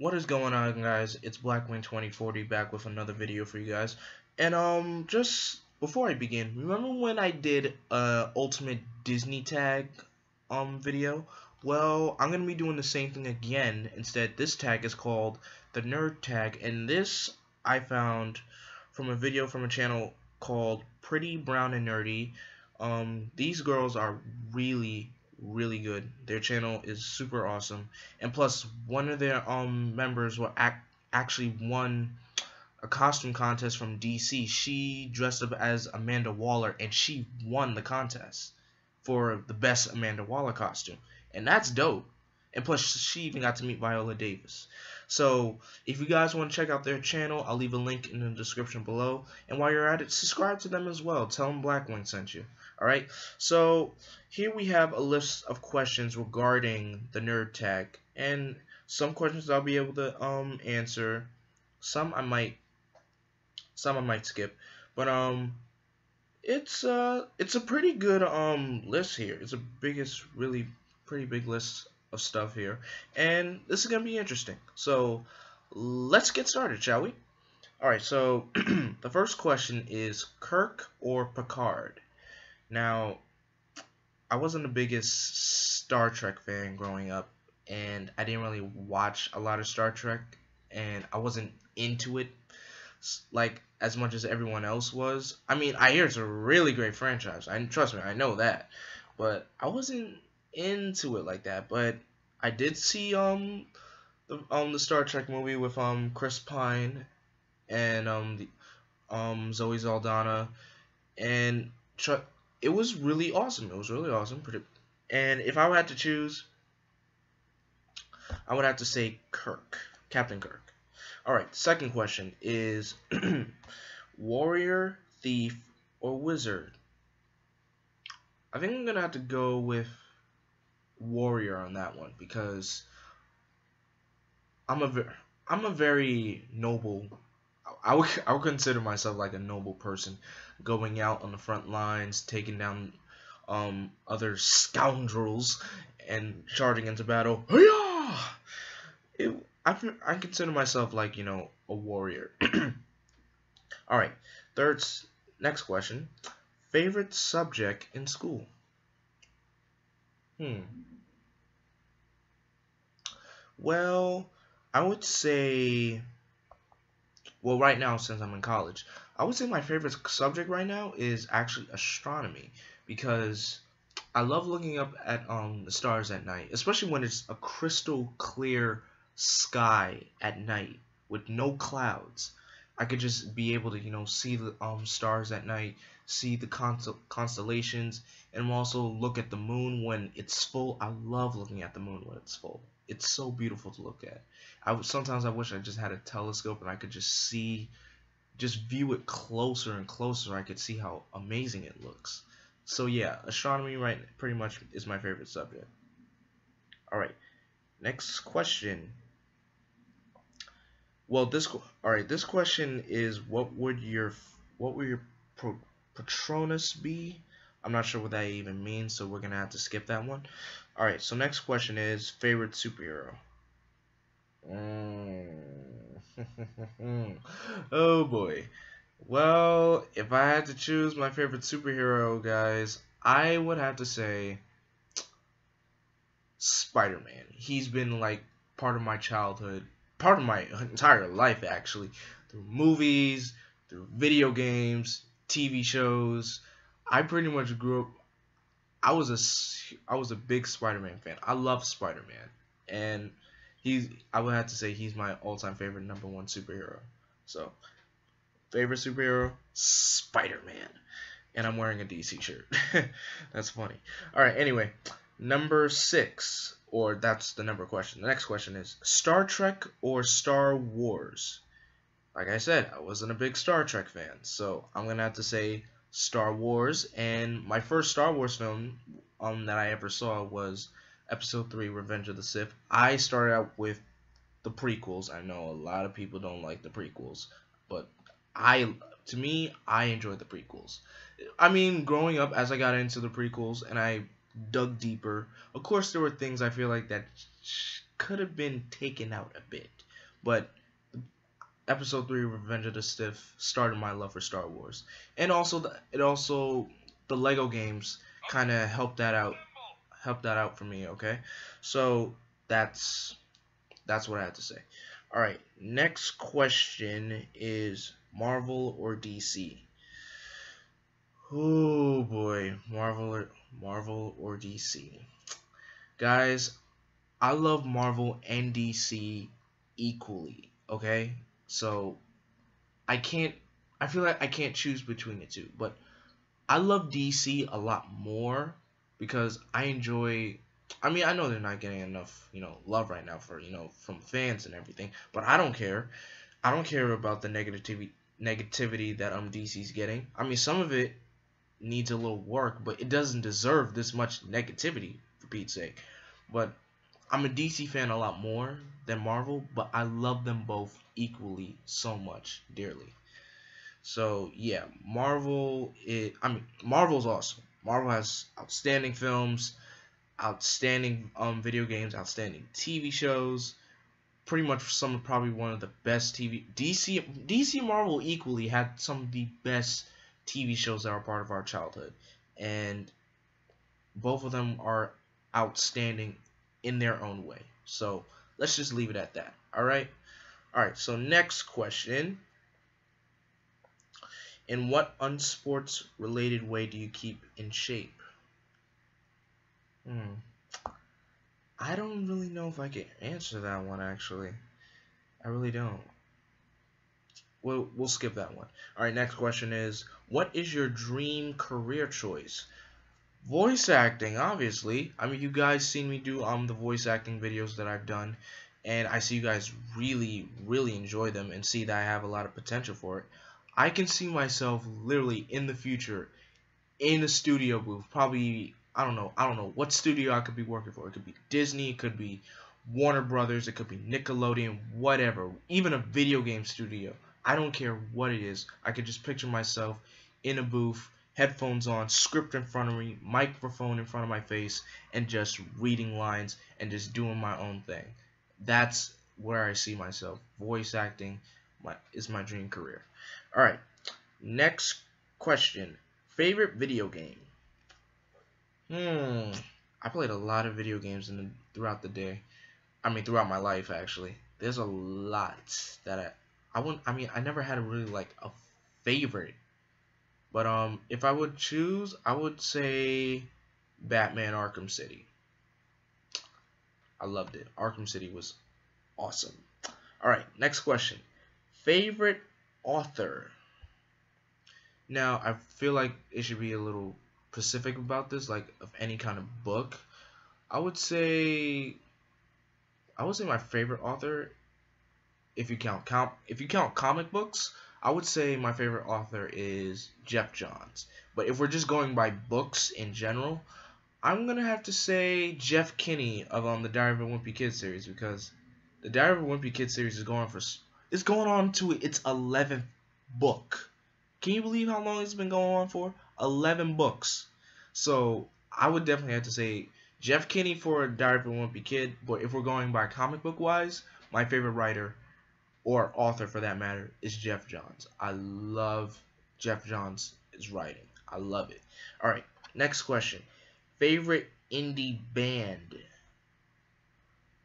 What is going on, guys? It's Blackwing2040 back with another video for you guys. And just before I begin, remember when I did ultimate Disney tag video? Well, I'm gonna be doing the same thing again. Instead, this tag is called the nerd tag, and this I found from a video from a channel called Pretty Brown and Nerdy. These girls are really good. Their channel is super awesome, and plus one of their members actually won a costume contest from DC. She dressed up as Amanda Waller and she won the contest for the best Amanda Waller costume, and that's dope. And plus she even got to meet Viola Davis. So if you guys want to check out their channel, I'll leave a link in the description below, and while you're at it, subscribe to them as well. Tell them Blackwing sent you. Alright, so here we have a list of questions regarding the nerd tag, and some questions I'll be able to answer, some I might skip, but it's a pretty good list here. It's really pretty big list of stuff here, and this is gonna be interesting. So let's get started, shall we? Alright, so the first question is Kirk or Picard? Now, I wasn't the biggest Star Trek fan growing up, and I didn't really watch a lot of Star Trek, and I wasn't into it like as much as everyone else was. I mean, I hear it's a really great franchise. Trust me, I know that, but I wasn't into it like that. But I did see the Star Trek movie with Chris Pine and Zoe Saldana, and it was really awesome. It was really awesome. And if I had to choose, I would have to say Kirk, Captain Kirk. Alright, second question is warrior, thief, or wizard? I think I'm going to have to go with warrior on that one, because I'm a very noble. I would consider myself like a noble person, going out on the front lines, taking down other scoundrels, and charging into battle. I consider myself like, you know, a warrior. All right, next question. Favorite subject in school? Well, I would say, well, right now, since I'm in college, I would say my favorite subject right now is actually astronomy, because I love looking up at the stars at night, especially when it's a crystal clear sky at night with no clouds. I could just be able to, you know, see the stars at night, see the constellations, and also look at the moon when it's full. I love looking at the moon when it's full. It's so beautiful to look at. Sometimes I wish I just had a telescope and I could just view it closer and closer. I could see how amazing it looks. So yeah, astronomy pretty much is my favorite subject. All right, next question. Well, this question is what would your Patronus be? I'm not sure what that even means, so we're gonna have to skip that one. All right, so next question is favorite superhero. Oh boy. Well, if I had to choose my favorite superhero, guys, I would have to say Spider-Man. He's been like part of my childhood, part of my entire life actually, through movies, through video games, TV shows. I pretty much grew up. I was a big Spider-Man fan. I love Spider-Man, and I would have to say he's my all-time favorite #1 superhero. So, favorite superhero, Spider-Man, and I'm wearing a DC shirt. That's funny. All right. Anyway, number 6, or that's the number question. The next question is Star Trek or Star Wars? Like I said, I wasn't a big Star Trek fan, so I'm gonna have to say Star Wars. And my first Star Wars film that I ever saw was Episode 3, Revenge of the Sith. I started out with the prequels. I know a lot of people don't like the prequels, but to me, I enjoyed the prequels. I mean, growing up, as I got into the prequels and I dug deeper, of course there were things I feel like that could have been taken out a bit. but Episode 3, Revenge of the Sith, started my love for Star Wars, and also the Lego games kind of helped that out for me. Okay, so that's what I had to say. All right, next question is Marvel or DC? Oh boy, Marvel or DC. Guys, I love Marvel and DC equally, okay? So, I can't I feel like I can't choose between the two, but I love DC a lot more because I enjoy. I mean, I know they're not getting enough, love right now for, from fans and everything, but I don't care. I don't care about the negativity that DC's getting. I mean, some of it needs a little work, but it doesn't deserve this much negativity for Pete's sake. But I'm a DC fan a lot more than Marvel, but I love them both equally so much dearly. So yeah, Marvel's awesome. Marvel has outstanding films, outstanding video games, outstanding TV shows. Pretty much some of probably one of the best TV DC Marvel equally had some of the best TV shows that are part of our childhood, and both of them are outstanding in their own way. So let's just leave it at that. All right. So next question: in what unsports related way do you keep in shape? I don't really know if I can answer that one, actually. I really don't. We'll skip that one. All right, next question is, what is your dream career choice? Voice acting, obviously. I mean, you guys seen me do the voice acting videos that I've done, and I see you guys really, really enjoy them and see that I have a lot of potential for it. I can see myself literally in the future in a studio booth, probably. I don't know what studio I could be working for. It could be Disney, it could be Warner Brothers, it could be Nickelodeon, whatever. Even a video game studio. I don't care what it is. I could just picture myself in a booth, headphones on, script in front of me, microphone in front of my face, and just reading lines and just doing my own thing. That's where I see myself. Voice acting is my dream career. All right, next question. Favorite video game? I played a lot of video games throughout the day. I mean, throughout my life, actually. There's a lot that I never had really like a favorite. But if I would choose, I would say Batman Arkham City. I loved it. Arkham City was awesome. All right, next question. Favorite author? Now, I feel like it should be a little specific about this, like of any kind of book. I would say my favorite author, if you count comic books, I would say my favorite author is Jeff Johns. But if we're just going by books in general, I'm gonna have to say Jeff Kinney of the Diary of a Wimpy Kid series, because the Diary of a Wimpy Kid series is going on to its 11th book. Can you believe how long it's been going on for? 11 books. So I would definitely have to say Jeff Kinney for Diary of a Wimpy Kid. But if we're going by comic book wise, my favorite writer, or author for that matter, is Jeff Johns. I love Jeff Johns' writing. I love it. All right, next question. Favorite indie band?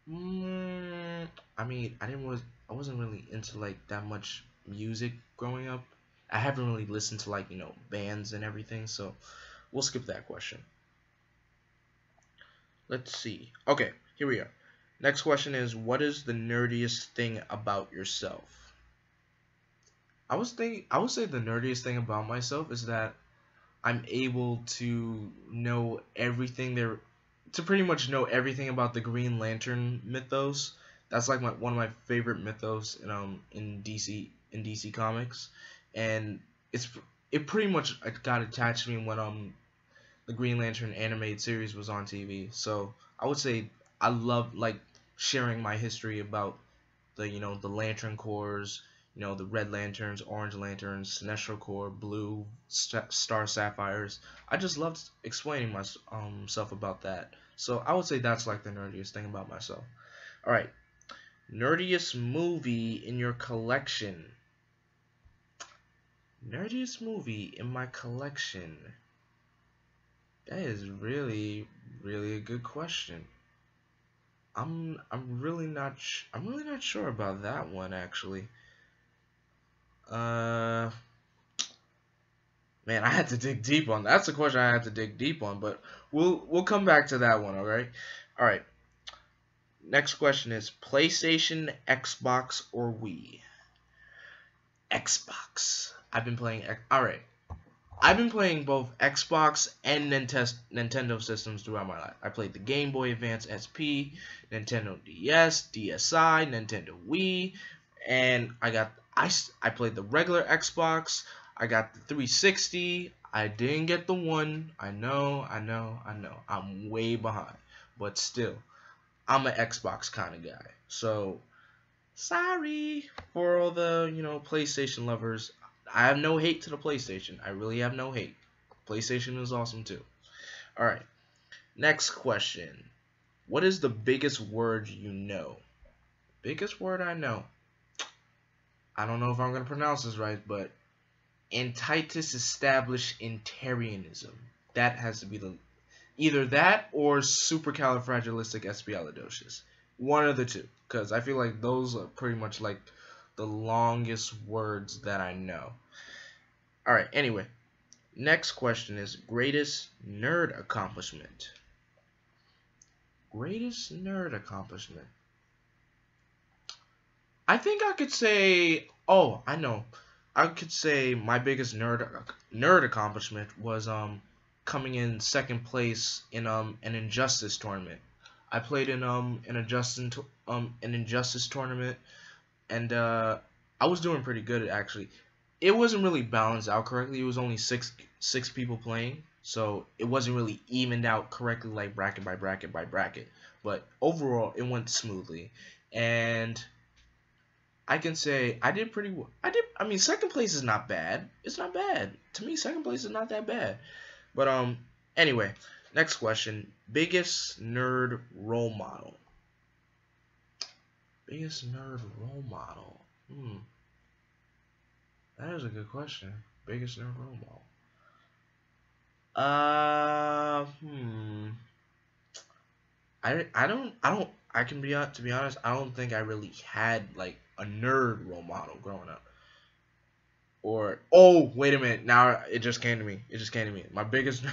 I mean, I wasn't really into like that much music growing up. I haven't really listened to like, bands and everything, so we'll skip that question. Let's see. Okay, here we are. Next question is, what is the nerdiest thing about yourself? I would say the nerdiest thing about myself is that I'm able to know everything to pretty much know everything about the Green Lantern mythos. That's like one of my favorite mythos in DC Comics. And it pretty much got attached to me when the Green Lantern animated series was on TV. So I would say I love like sharing my history about the Lantern Corps, the Red Lanterns, Orange Lanterns, Sinestro Corps, Blue, Star Sapphires. I just loved explaining myself about that. So I would say that's like the nerdiest thing about myself. All right, Nerdiest movie in your collection. Nerdiest movie in my collection. That is really a good question. I'm really not sure about that one actually. Man, I had to dig deep on. That's a question I had to dig deep on, but we'll come back to that one, all right? All right. Next question is PlayStation, Xbox, or Wii? Xbox. I've been playing. All right. I've been playing both Xbox and Nintendo systems throughout my life. I played the Game Boy Advance SP, Nintendo DS, DSi, Nintendo Wii, and I played the regular Xbox. I got the 360. I didn't get the one. I know. I'm way behind, but still, I'm an Xbox kind of guy. So sorry for all the PlayStation lovers. I have no hate to the PlayStation. I really have no hate. PlayStation is awesome too. Alright. Next question. What is the biggest word you know? Biggest word I know. I don't know if I'm going to pronounce this right, but entitus establishmentarianism. That has to be either that or supercalifragilisticexpialidocious. One of the two. Because I feel like those are pretty much like the longest words that I know. Alright, anyway. Next question is greatest nerd accomplishment. Greatest nerd accomplishment. I think I could say, oh, I know. I could say my biggest nerd accomplishment was coming in second place in an Injustice tournament. I played in an Injustice tournament, and I was doing pretty good actually. It wasn't really balanced out correctly. It was only six people playing, so it wasn't really evened out correctly like bracket by bracket by bracket. But overall, it went smoothly, and I can say I did pretty well. I mean, second place is not bad. It's not bad to me. Second place is not that bad. But anyway, next question: biggest nerd role model. Biggest nerd role model. That is a good question. Biggest nerd role model. I can be to be honest, I don't think I really had like a nerd role model growing up. Or oh, wait a minute. Now it just came to me. My biggest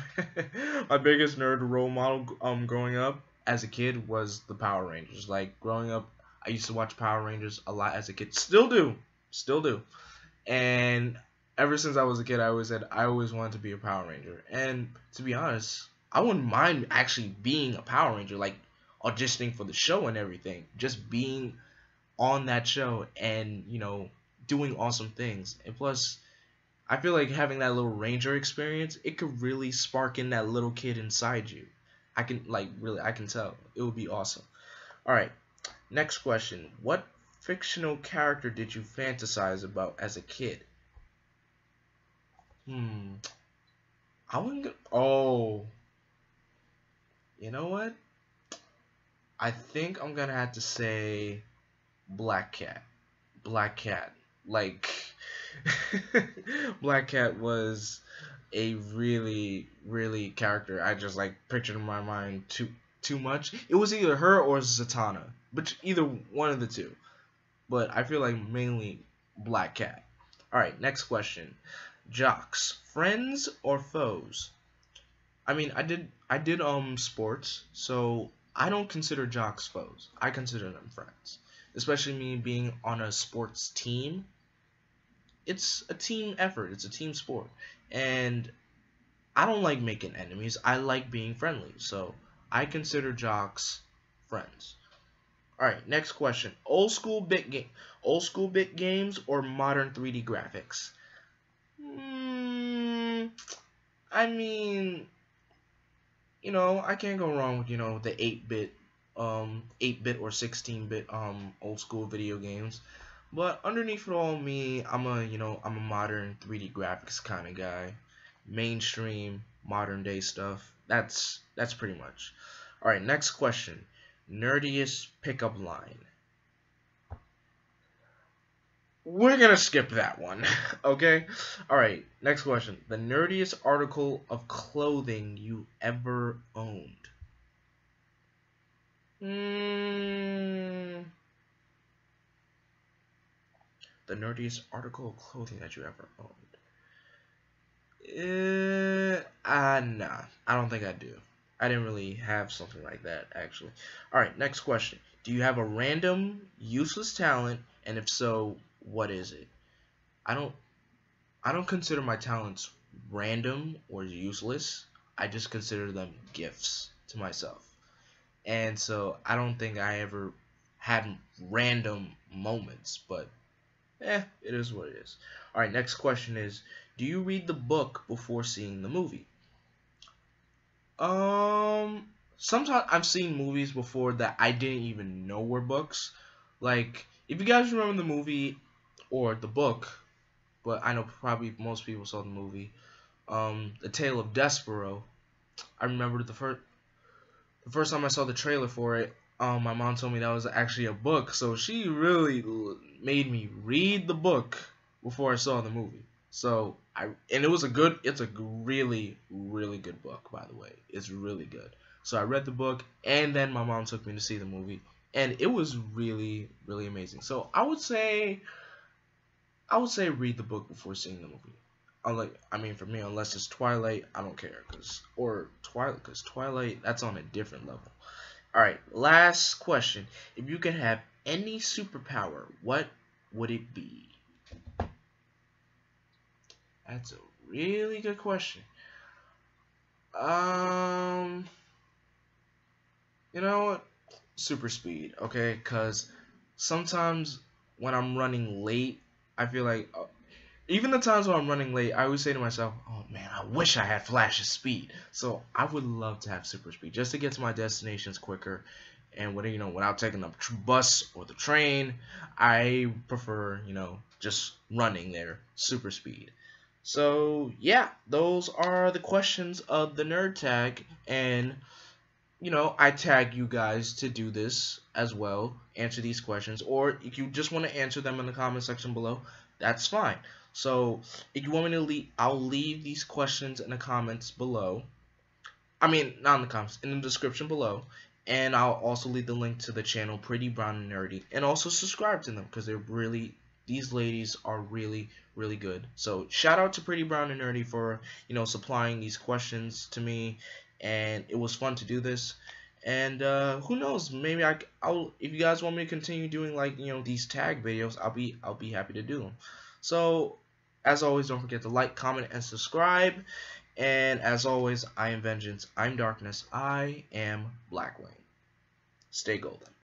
my biggest nerd role model growing up as a kid was the Power Rangers. Like growing up, I used to watch Power Rangers a lot as a kid. Still do. And ever since I was a kid, I always said I always wanted to be a Power Ranger. And to be honest, I wouldn't mind actually being a Power Ranger, like auditioning for the show and everything. Just being on that show and, doing awesome things. And plus, I feel like having that little Ranger experience, it could really spark in that little kid inside you. I can tell. It would be awesome. Alright, next question. What fictional character did you fantasize about as a kid? I wouldn't you know what? I think I'm gonna have to say Black Cat. Like Black Cat was a really character I just like pictured in my mind too much. It was either her or Zatanna, but either one of the two. But I feel like mainly Black Cat. Alright, next question. Jocks, friends or foes? I mean, I did sports, so I don't consider jocks foes. I consider them friends. Especially me being on a sports team. It's a team effort. It's a team sport. And I don't like making enemies. I like being friendly. So I consider jocks friends. Alright, next question. Old school bit games or modern 3D graphics? I mean, I can't go wrong with, the 8-bit or 16-bit old school video games. But underneath it all, I'm a modern 3D graphics kind of guy. Mainstream, modern day stuff. That's pretty much. Alright, next question. Nerdiest pickup line. we're gonna skip that one. Okay? Alright, next question. The nerdiest article of clothing you ever owned. Hmm. The nerdiest article of clothing that you ever owned. Nah. I don't think I do. I didn't really have something like that, actually. Alright, next question. Do you have a random, useless talent? And if so, what is it? I don't consider my talents random or useless. I just consider them gifts to myself. And so I don't think I ever had random moments, but it is what it is. Alright, next question is, do you read the book before seeing the movie? Sometimes I've seen movies before that I didn't even know were books. Like, if you guys remember the movie or the book, but I know probably most people saw the movie, The Tale of Despero. I remember the first time I saw the trailer for it, my mom told me that was actually a book, so she really made me read the book before I saw the movie. So it's a really, really good book, by the way. It's really good. So I read the book, and then my mom took me to see the movie, and it was really, really amazing. So I would say read the book before seeing the movie. For me, unless it's Twilight, I don't care, cause Twilight, that's on a different level. All right, last question. If you could have any superpower, what would it be? That's a really good question. You know what? Super speed, okay? Cause sometimes when I'm running late, I feel like even the times when I'm running late, I always say to myself, "Oh man, I wish I had Flash's speed." So I would love to have super speed just to get to my destinations quicker, and without taking the bus or the train, I prefer just running there, super speed. So yeah, those are the questions of the nerd tag, and I tag you guys to do this as well, answer these questions, or if you just want to answer them in the comment section below, that's fine. So if you want me to leave, I'll leave these questions in the comments below. I mean, not in the comments, in the description below. And I'll also leave the link to the channel Pretty Brown and Nerdy, and also subscribe to them because these ladies are really, really good. So shout out to Pretty Brown and Nerdy for supplying these questions to me, and it was fun to do this. And who knows, maybe I'll if you guys want me to continue doing these tag videos, I'll be happy to do them. So as always, don't forget to like, comment, and subscribe. And as always, I am Vengeance, I'm Darkness, I am Blackwing. Stay golden.